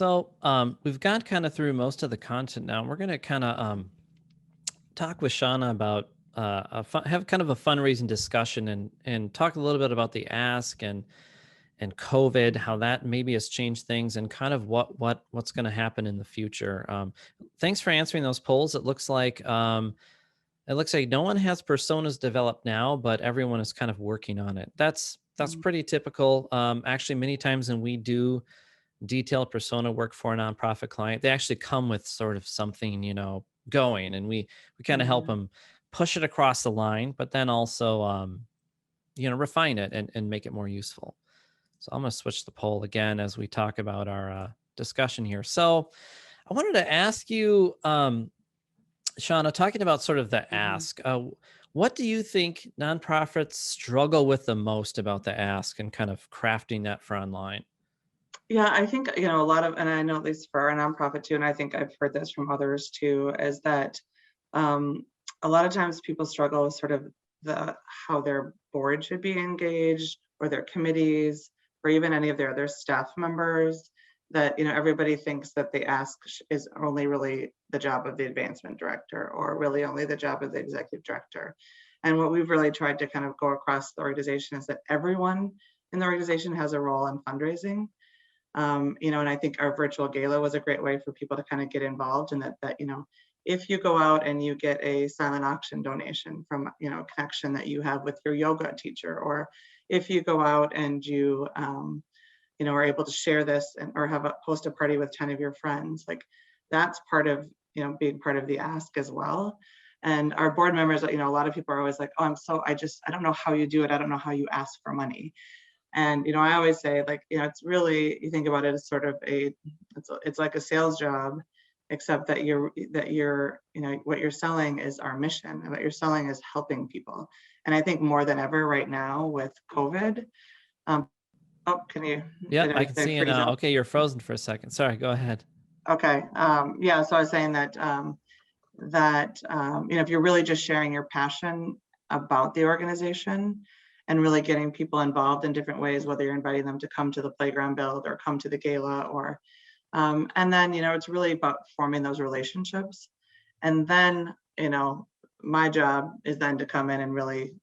So we've got kind of through most of the content now. We're going to kind of talk with Shauna about have kind of a fundraising discussion and talk a little bit about the ask and COVID, how that maybe has changed things, and kind of what's going to happen in the future. Thanks for answering those polls. It looks like no one has personas developed now, but everyone is kind of working on it. That's Mhm. pretty typical. Actually, many times when we do detailed persona work for a nonprofit client, they actually come with sort of something, going, and we kind of help Yeah. them push it across the line, but then also, refine it and make it more useful. So I'm going to switch the poll again as we talk about our discussion here. So I wanted to ask you, Shauna, talking about sort of the Mhm. ask, what do you think nonprofits struggle with the most about the ask and kind of crafting that for online? Yeah, I think, a lot of, and I know at least for our nonprofit too, and I think I've heard this from others too, is that um, a lot of times people struggle with sort of how their board should be engaged or their committees or even any of their other staff members. That everybody thinks that the ask is only really the job of the advancement director or really only the job of the executive director. And what we've really tried to kind of go across the organization is that everyone in the organization has a role in fundraising. And I think our virtual gala was a great way for people to kind of get involved, and that if you go out and you get a silent auction donation from a connection that you have with your yoga teacher, or if you go out and you are able to share this or have a host a party with 10 of your friends, like that's part of being part of the ask as well. And our board members, a lot of people are always like, oh, I don't know how you do it, I don't know how you ask for money. And I always say, like, it's really, you think about it as sort of it's like a sales job, except that you're what you're selling is our mission, and what you're selling is helping people. And I think more than ever right now with COVID, um, oh, can you Yep, I can did I see you freeze now. out? Okay, you're frozen for a second. Sorry, go ahead. Okay. Yeah. So I was saying that if you're really just sharing your passion about the organization and really getting people involved in different ways, whether you're inviting them to come to the playground build or come to the gala, or and then it's really about forming those relationships. And then my job is then to come in and really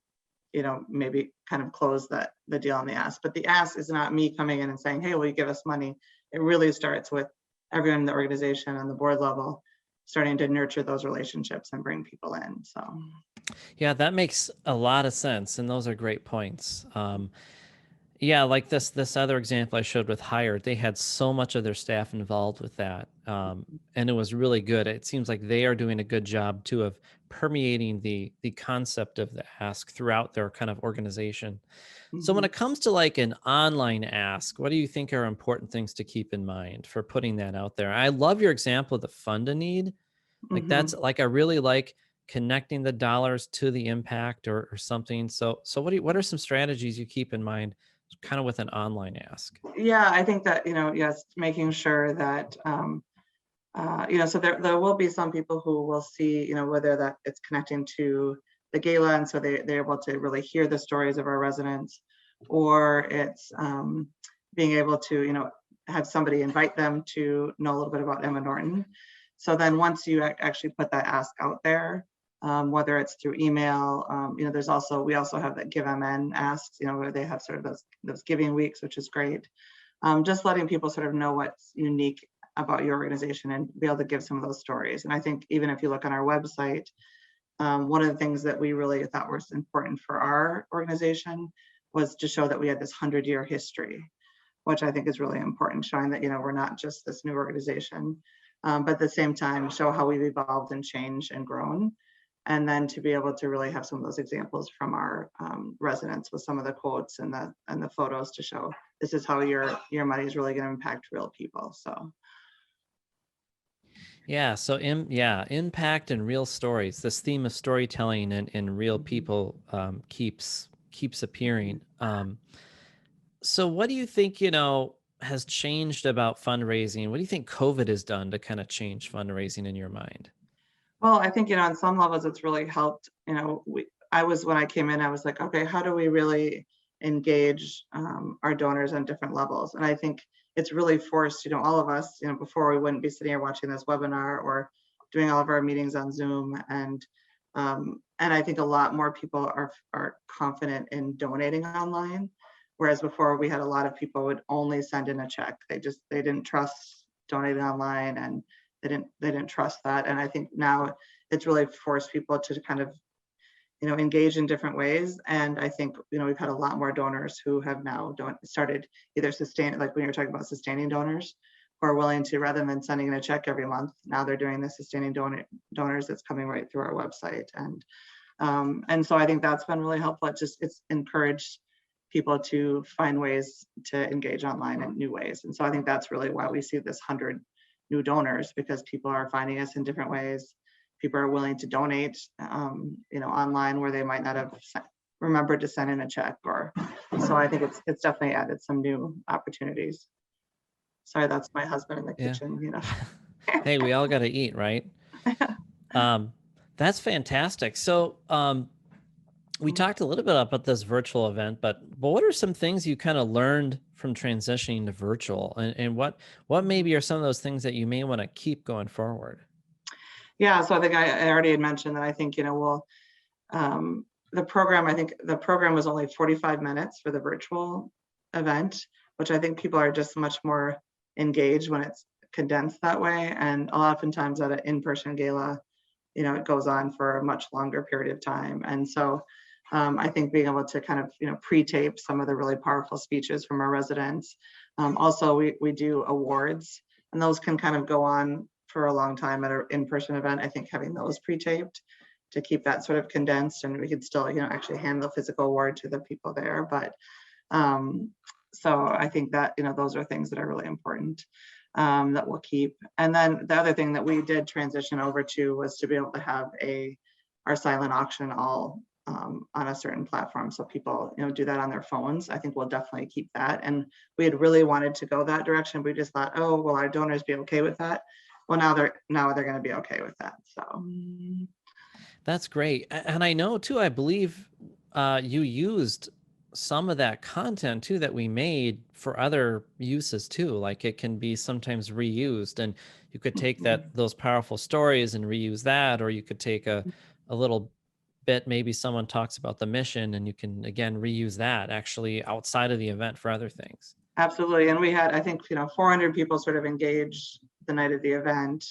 maybe kind of close the deal on the ask. But the ask is not me coming in and saying, hey, will you give us money? It really starts with everyone in the organization on the board level starting to nurture those relationships and bring people in. So Yeah, that makes a lot of sense, and those are great points. Yeah, like this other example I showed with Hired, they had so much of their staff involved with that, and it was really good. It seems like they are doing a good job too of permeating the concept of the ask throughout their kind of organization. So when mhm, it comes to like an online ask, what do you think are important things to keep in mind for putting that out there? I love your example of the fund a need. Like that's mhm. like I really like connecting the dollars to the impact or something. So what are some strategies you keep in mind kind of with an online ask? Yeah, I think that, yes, making sure that, so there will be some people who will see, whether that it's connecting to the gala. And so they're able to really hear the stories of our residents, or it's being able to, have somebody invite them to know a little bit about Emma Norton. So then once you actually put that ask out there, whether it's through email, we also have that Give MN asks, where they have sort of those giving weeks, which is great. Just letting people sort of know what's unique about your organization and be able to give some of those stories. And I think even if you look on our website, one of the things that we really thought was important for our organization was to show that we had this 100-year history, which I think is really important, showing that we're not just this new organization, but at the same time show how we've evolved and changed and grown. And then to be able to really have some of those examples from our residents with some of the quotes and the photos to show this is how your money is really going to impact real people. So Yeah, so impact and real stories. This theme of storytelling and real mhm, people keeps appearing. So what do you think, has changed about fundraising? What do you think COVID has done to kind of change fundraising in your mind? well, I think on some levels it's really helped. I was, when I came in, I was like, okay, how do we really engage our donors on different levels. And I think it's really forced, all of us, before we wouldn't be sitting here watching this webinar or doing all of our meetings on Zoom. And I think a lot more people are confident in donating online. Whereas before we had a lot of people would only send in a check. They didn't trust donating online, and they didn't trust that. And I think now it's really forced people to kind of engage in different ways. And I think we've had a lot more donors who have now started either like when you're talking about sustaining donors, who are willing to, rather than sending in a check every month, now they're doing the sustaining donors that's coming right through our website. And so I think that's been really helpful. It's encouraged people to find ways to engage online in new ways. And so I think that's really why we see this 100 new donors, because people are finding us in different ways. People are willing to donate, online where they might not have remembered to send in a check. So I think it's definitely added some new opportunities. Sorry, that's my husband in the Yeah. kitchen. Hey, we all got to eat, right? That's fantastic. So we talked a little bit about this virtual event, but what are some things you kind of learned from transitioning to virtual, and what maybe are some of those things that you may want to keep going forward? Yeah, so I think I already had mentioned that I think, the program was only 45 minutes for the virtual event, which I think people are just much more engaged when it's condensed that way. And oftentimes at an in-person gala, it goes on for a much longer period of time. And so I think being able to kind of, pre-tape some of the really powerful speeches from our residents. Also, we do awards, and those can kind of go on for a long time at an in-person event. I think having those pre-taped to keep that sort of condensed, and we could still, actually hand the physical award to the people there. But so I think that, those are things that are really important, that we'll keep. And then the other thing that we did transition over to was to be able to have our silent auction all on a certain platform, so people do that on their phones. I think we'll definitely keep that. And we had really wanted to go that direction. We just thought, oh, will our donors be okay with that? Well, now they're going to be okay with that. So That's great. And I know too, I believe you used some of that content too that we made for other uses too. Like it can be sometimes reused, and you could take those powerful stories and reuse that, or you could take a little bit, maybe someone talks about the mission, and you can again reuse that actually outside of the event for other things. Absolutely. And we had, I think, 400 people sort of engaged the night of the event.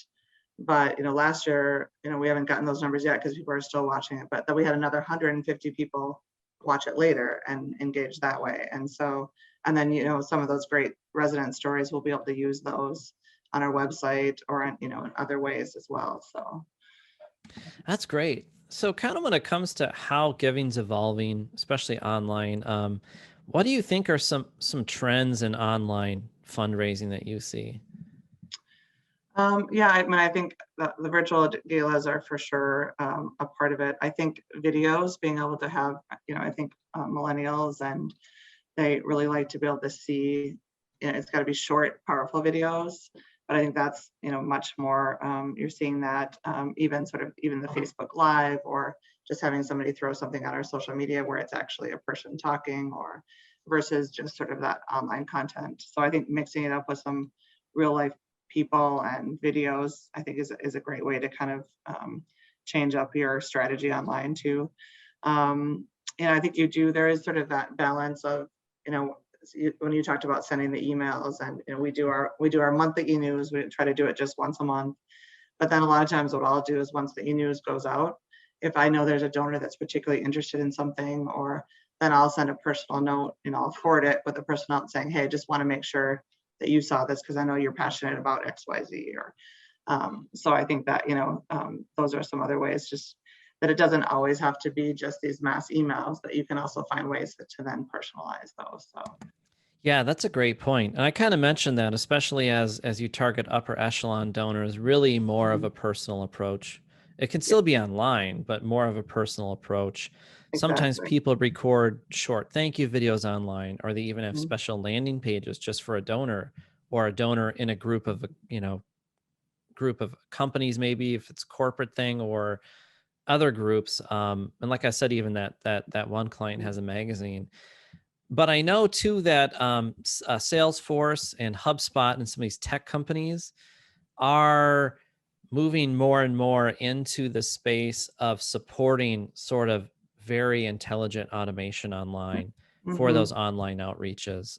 But last year, we haven't gotten those numbers yet because people are still watching it, but that we had another 150 people watch it later and engage that way. And so, and then some of those great resident stories, we'll be able to use those on our website or in other ways as well. So That's great. So kind of when it comes to how giving's evolving, especially online, what do you think are some trends in online fundraising that you see? Yeah, I mean, I think the virtual galas are for sure a part of it. I think videos, being able to have, I think millennials, and they really like to be able to see, it's got to be short, powerful videos. But I think that's, much more, you're seeing that even the Facebook Live, or just having somebody throw something on our social media where it's actually a person talking, or versus just sort of that online content. So I think mixing it up with some real life people and videos, I think is a great way to kind of change up your strategy online too. I think there is sort of that balance of, when you talked about sending the emails, and we do our monthly e-news. We try to do it just once a month, but then a lot of times what I'll do is, once the e-news goes out, if I know there's a donor that's particularly interested in something, or then I'll send a personal note, I'll forward it with a personal note saying, hey, I just want to make sure that you saw this because I know you're passionate about XYZ. Or so I think that those are some other ways, just that it doesn't always have to be just these mass emails, that you can also find ways to then personalize those. So Yeah, that's a great point. And I kind of mentioned that, especially as you target upper echelon donors, really more of a personal approach. It can yeah, still be online, but more of a personal approach. Sometimes exactly. people record short thank you videos online, or they even have Mhm. special landing pages just for a donor, or a donor in a group of, group of companies, maybe if it's a corporate thing, or other groups. And like I said, even that one client has a magazine. But I know too that Salesforce and HubSpot and some of these tech companies are moving more and more into the space of supporting sort of very intelligent automation online for Mm-hmm. those online outreaches.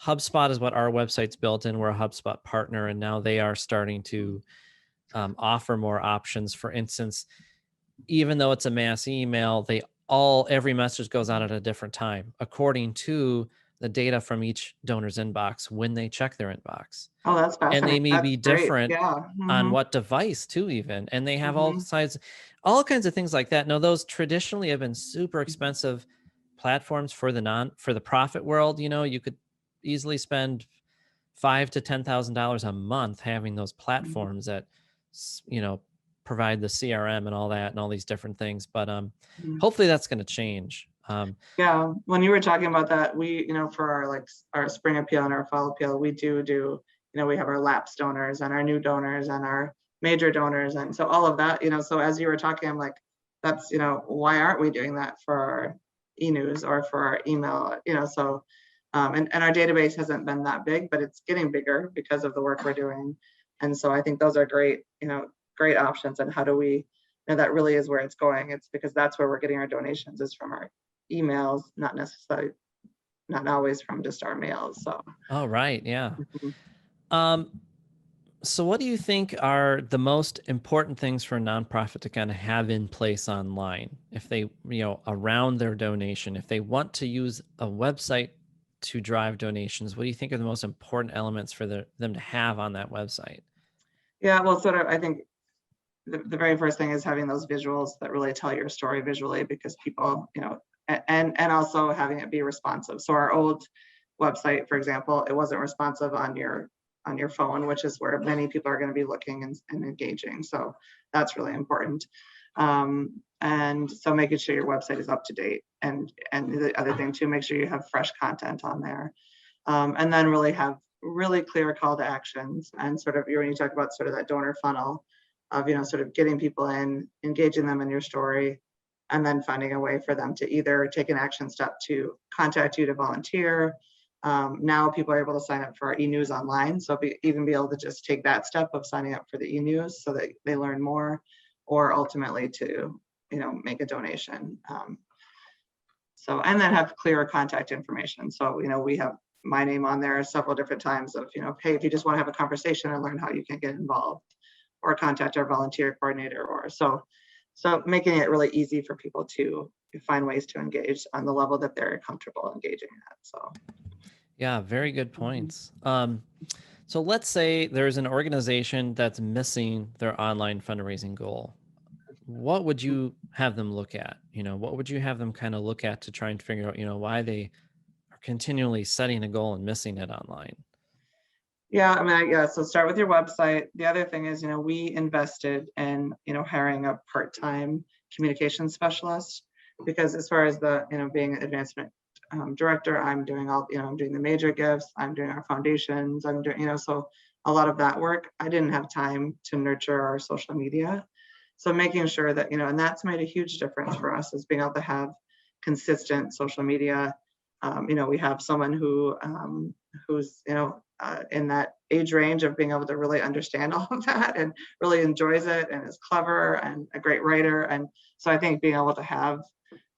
HubSpot is what our website's built in. We're a HubSpot partner, and now they are starting to offer more options. For instance, even though it's a mass email, every message goes out at a different time according to the data from each donor's inbox when they check their inbox. Oh, that's And they fascinating. may That's be great. different Yeah. on Mm-hmm. what device too, even. And they have Mm-hmm. all kinds of things like that. Now, those traditionally have been super expensive platforms for the profit world. You could easily spend $5,000 to $10,000 a month having those platforms that provide the CRM and all that and all these different things. But Mm-hmm. hopefully that's going to change. Yeah, when you were talking about that, we, for our our spring appeal and our fall appeal, we do, we have our lapsed donors and our new donors and our major donors. And so all of that, so as you were talking, I'm like, that's, why aren't we doing that for our e-news or for our email, so, and our database hasn't been that big, but it's getting bigger because of the work we're doing. And so I think those are great, great options. And how do we, that really is where it's going. It's because that's where we're getting our donations is from our emails, not necessarily, not always from just our mails. So, Oh, right. Yeah. mhm. Um, so what do you think are the most important things for a nonprofit to kind of have in place online if they, around their donation, if they want to use a website to drive donations, what do you think are the most important elements for them to have on that website? Yeah, well, sort of, I think the very first thing is having those visuals that really tell your story visually, because people, and also having it be responsive. So our old website, for example, it wasn't responsive on your phone, which is where many people are going to be looking and engaging. So that's really important. And so making sure your website is up to date, and the other thing too, make sure you have fresh content on there, and then really have really clear call to actions, and sort of when you talk about sort of that donor funnel of sort of getting people in, engaging them in your story, and then finding a way for them to either take an action step to contact you to volunteer. Now people are able to sign up for our e-news online, so even be able to just take that step of signing up for the e-news so that they learn more, or ultimately to make a donation. So, and then have clearer contact information. So we have my name on there several different times of hey, if you just want to have a conversation and learn how you can get involved, or contact our volunteer coordinator, or so making it really easy for people to find ways to engage on the level that they're comfortable engaging at. So Yeah, very good mhm. points. So let's say there's an organization that's missing their online fundraising goal. What would you have them look at? What would you have them kind of look at to try and figure out, why they are continually setting a goal and missing it online? Yeah, I mean, yeah, so start with your website. The other thing is, we invested in, hiring a part-time communication specialist, because as far as the, being an advancement director, I'm doing I'm doing the major gifts, I'm doing our foundations, I'm doing, so a lot of that work. I didn't have time to nurture our social media. So making sure that, and that's made a huge difference for us, is being able to have consistent social media. We have someone who's in that age range of being able to really understand all of that and really enjoys it and is clever and a great writer. And so I think being able to have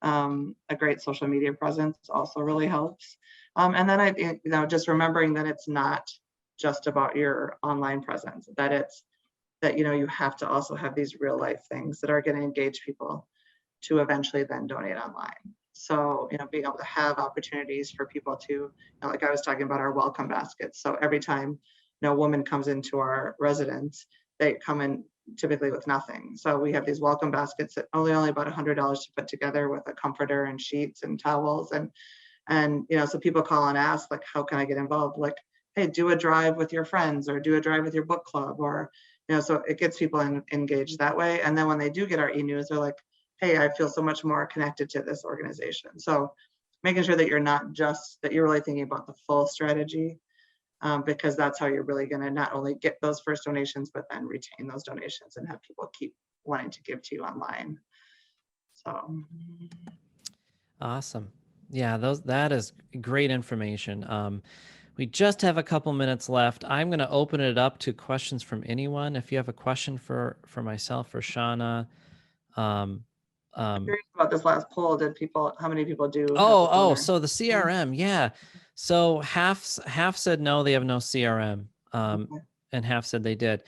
a great social media presence also really helps. And then I think, just remembering that it's not just about your online presence, that you have to also have these real life things that are going to engage people to eventually then donate online. So, being able to have opportunities for people to, like I was talking about our welcome baskets. So every time, a woman comes into our residence, they come in typically with nothing. So we have these welcome baskets that only about $100 to put together, with a comforter and sheets and towels. And so people call and ask, like, how can I get involved? Like, hey, do a drive with your friends, or do a drive with your book club, or, so it gets people engaged that way. And then when they do get our e-news, they're like, hey, I feel so much more connected to this organization. So making sure that you're really thinking about the full strategy, because that's how you're really going to not only get those first donations, but then retain those donations and have people keep wanting to give to you online. So Awesome. Yeah, that is great information. We just have a couple minutes left. I'm going to open it up to questions from anyone. If you have a question for myself or Shauna, um, I'm um, curious about this last poll. How many people do have a donor? so the Mhm. CRM, yeah. So half said no, they have no CRM, Okay. and half said they did.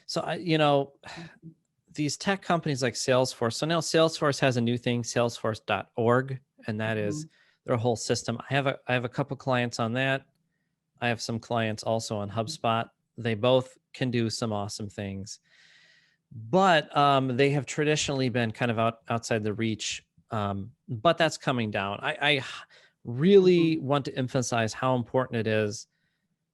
So Mhm. these tech companies like Salesforce. So now Salesforce has a new thing, Salesforce.org, and that is Mhm. their whole system. I have a couple clients on that. I have some clients also on HubSpot. They both can do some awesome things, but they have traditionally been kind of outside the reach. But that's coming down. I Mhm. really want to emphasize how important it is,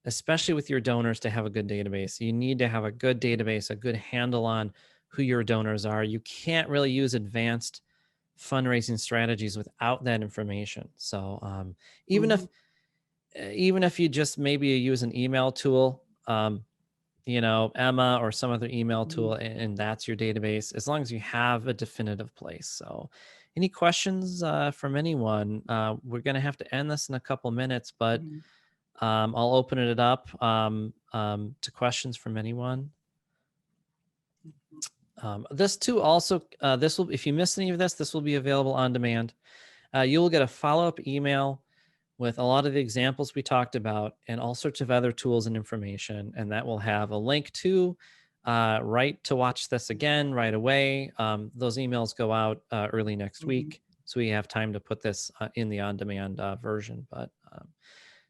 especially with your donors, to have a good database. You need to have a good database, a good handle on who your donors are. You can't really use advanced fundraising strategies without that information. So even if Mhm. even if you just maybe use an email tool, Emma or some other email Mhm. tool, and that's your database, as long as you have a definitive place. So, any questions from anyone? We're going to have to end this in a couple minutes, but Mhm. I'll open it up to questions from anyone. This too also, this will, if you miss any of this, this will be available on demand. You will get a follow-up email with a lot of the examples we talked about and all sorts of other tools and information. And that will have a link to right to watch this again right away. Those emails go out early next Mhm. week. So we have time to put this in the on-demand version, but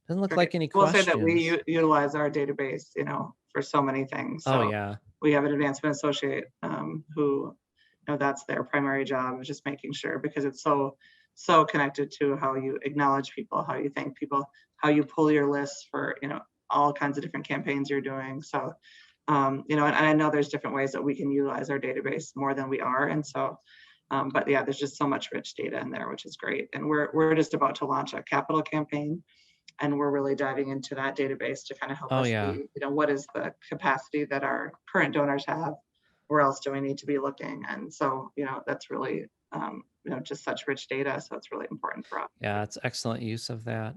doesn't look Great. like any I will say that we questions. utilize our database, for so many things. Oh So yeah. we have an advancement associate who, that's their primary job, is just making sure, because it's so connected to how you acknowledge people, how you thank people, how you pull your lists for, all kinds of different campaigns you're doing. So, and I know there's different ways that we can utilize our database more than we are. And so, but yeah, there's just so much rich data in there, which is great. And we're just about to launch a capital campaign, and we're really diving into that database to kind of help Oh us yeah. see, what is the capacity that our current donors have, where else do we need to be looking? And so, that's really, just such rich data. So it's really important for us. Yeah, it's excellent use of that.